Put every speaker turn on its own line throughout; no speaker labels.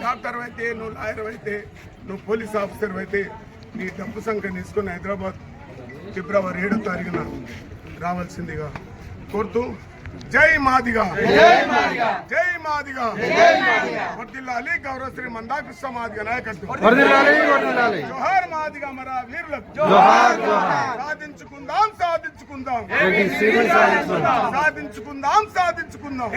Doctor అయితే నువ్వు lawyer అయితే నువ్వు పోలీస్ ఆఫీసర్ అయితే నీ డబ్బు సంఖ్య తీసుకుని హైదరాబాద్ ఫిబ్రవరి 7వ తారీఖున రావాల్సిందిగా కోరుతూ జై మాదిగా జై మాదిగా వర్ధిల్లాలి గౌరవశ్రీ మందాకృష్ణ మాదిగ నాయకత్వం జోహార్ మాదిగా మరా వీరులకు సాధించుకుందాం సాధించుకుందాం సాధించుకుందాం సాధించుకుందాం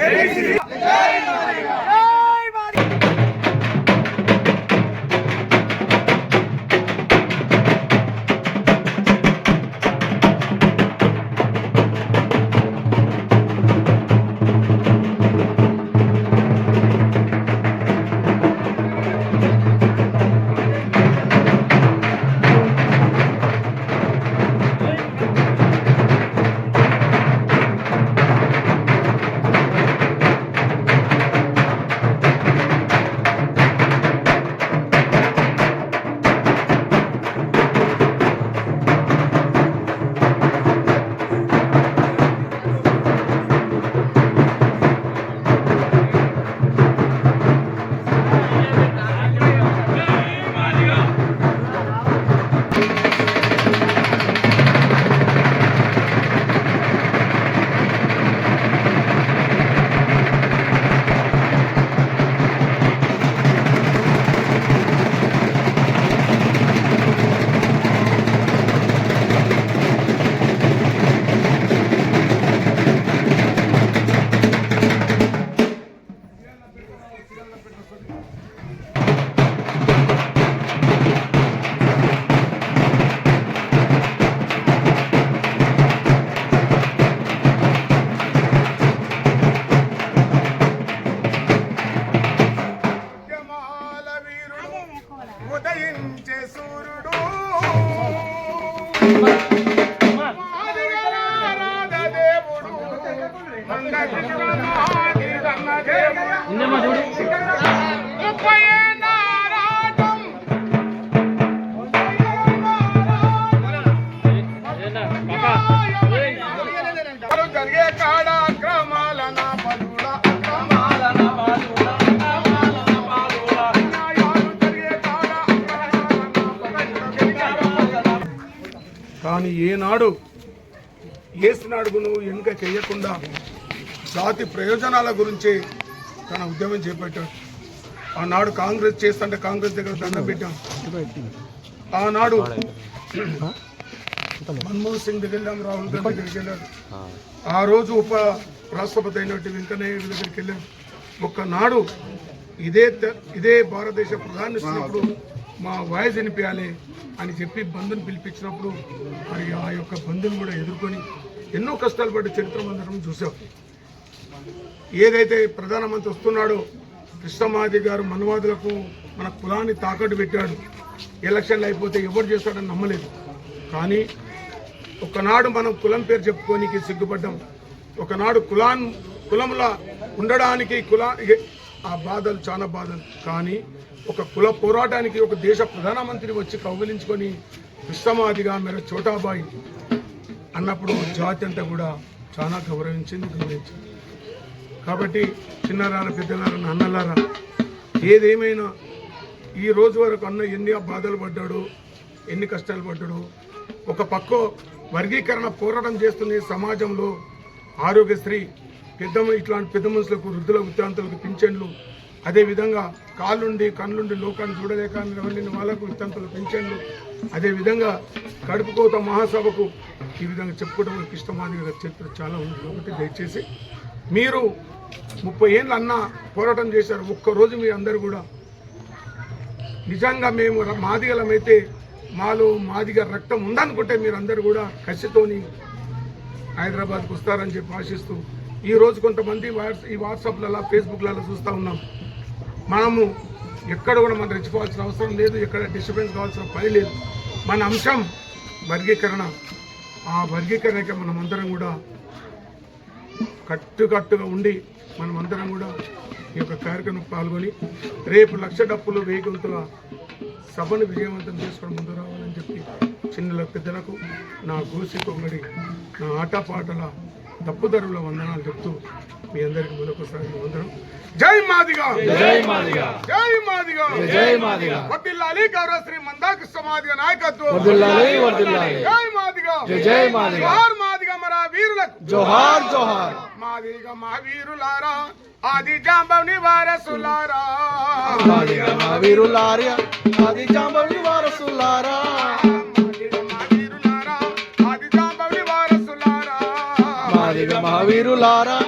ఉదయించే సూర్యుడు దేవుడు జరిగే కాడ గ్రామాల నా పలుల కానీ ఏనాడు ఏసునాడుగును వెనుక చెయ్యకుండా జాతి ప్రయోజనాల గురించి తన ఉద్యమం చేపట్టాడు. ఆనాడు కాంగ్రెస్ చేస్తుంటే కాంగ్రెస్ దగ్గర దండం పెట్టాం. ఆనాడు మన్మోహన్ సింగ్ దగ్గర వెళ్ళాం, రాహుల్ గాంధీ దగ్గరికి వెళ్ళాడు. ఆ రోజు ఉప రాష్ట్రపతి అయినట్టు వెంకయ్య దగ్గరికి వెళ్ళాం. ఒక్కనాడు ఇదే భారతదేశ ప్రధాని వచ్చినప్పుడు మా వాయిస్ వినిపించాలి అని చెప్పి బంధుని పిలిపించినప్పుడు మరి ఆ యొక్క బంధుని కూడా ఎదుర్కొని ఎన్నో కష్టాలు పడి చరిత్ర అందరం చూసాం. ఏదైతే ప్రధానమంత్రి వస్తున్నాడో కృష్ణమాది గారు మనవాదులకు మన కులాన్ని తాకట్టు పెట్టాడు. ఎలక్షన్లు అయిపోతే ఎవరు చేస్తాడని నమ్మలేదు. కానీ ఒకనాడు మనం కులం పేరు చెప్పుకోనికి సిగ్గుపడ్డాం. ఒకనాడు కులంలా ఉండడానికి ఆ బాధలు చాలా బాధలు. కానీ ఒక కుల పోరాటానికి ఒక దేశ ప్రధానమంత్రి వచ్చి కౌగిలించుకొని కృష్ణమాదిగా మేర చోటాబాయి అన్నప్పుడు జాతి అంతా కూడా చాలా గౌరవించింది. కాబట్టి చిన్నరారా పెద్దలారా అన్నలారా ఏదేమైనా ఈ రోజు వరకు అన్న ఎన్ని బాధలు పడ్డాడు, ఎన్ని కష్టాలు పడ్డాడు. ఒక పక్క వర్గీకరణ పోరాటం చేస్తున్న సమాజంలో ఆరోగ్యశ్రీ ఇట్లాంటి పెద్ద మనుషులకు వృద్ధుల విద్యార్థులకు పింఛన్లు, అదేవిధంగా కాళ్ళుండి కళ్ళుండి లోకాన్ని చూడలేక వెళ్ళిన వాళ్ళకు విద్యార్థుల పింఛన్లు, అదేవిధంగా కడుపుకోత మహాసభకు ఈ విధంగా చెప్పుకోవడం కృష్ణమాది గారి చరిత్ర చాలా ఉంది. కాబట్టి దయచేసి మీరు 30 ఏళ్ళు అన్న పోరాటం చేశారు. ఒక్కరోజు మీ అందరూ కూడా నిజంగా మేము మాదిగలమైతే మాలో మాదిగా రక్తం ఉందనుకుంటే మీరందరూ కూడా కసితోని హైదరాబాద్కు వస్తారని చెప్పి ఆశిస్తూ ఈ రోజు కొంతమంది ఈ వాట్సాప్లలో ఫేస్బుక్లలో చూస్తూ ఉన్నాం. మనము ఎక్కడ కూడా మనం రెచ్చిపోవాల్సిన అవసరం లేదు, ఎక్కడ డిస్టర్బెన్స్ కావాల్సిన పని లేదు. మన అంశం వర్గీకరణ. ఆ వర్గీకరణకి మనమందరం కూడా కట్టుగా ఉండి మనమందరం కూడా ఈ యొక్క కార్యక్రమం పాల్గొని రేపు 1,00,000 డప్పులు వేగంతో సభను విజయవంతం చేసుకొని ముందు రావాలని చెప్పి చిన్నల పెద్దలకు నా గోసి కొమ్మడి నా ఆటపాటల తప్పుదరుల వందనాలు చెప్తూ మీ అందరికి మరొకసారి వందనం. జై మాదిగా, జై మాదిగా, జై మాదిగా, జై మాదిగా. వర్ధిల్లాలి గౌరవ శ్రీ మందాకృష్ణ మాదిగ నాయకత్వం. వర్ధిల్లాలి, వర్ధిల్లాలి. జై మాదిగా, జై మాదిగా. జోహార్ మాదిగా మరా వీరులకు జోహార్ జోహార్. మాదిగా మా వీరులారా, ఆది జాంబవని వారసులారా. మాదిగా మా వీరులారా, ఆది జాంబవని వారసులారా. మాదిగా మా వీరులారా, ఆది జాంబవని వారసులారా. మాదిగా మా వీరులారా,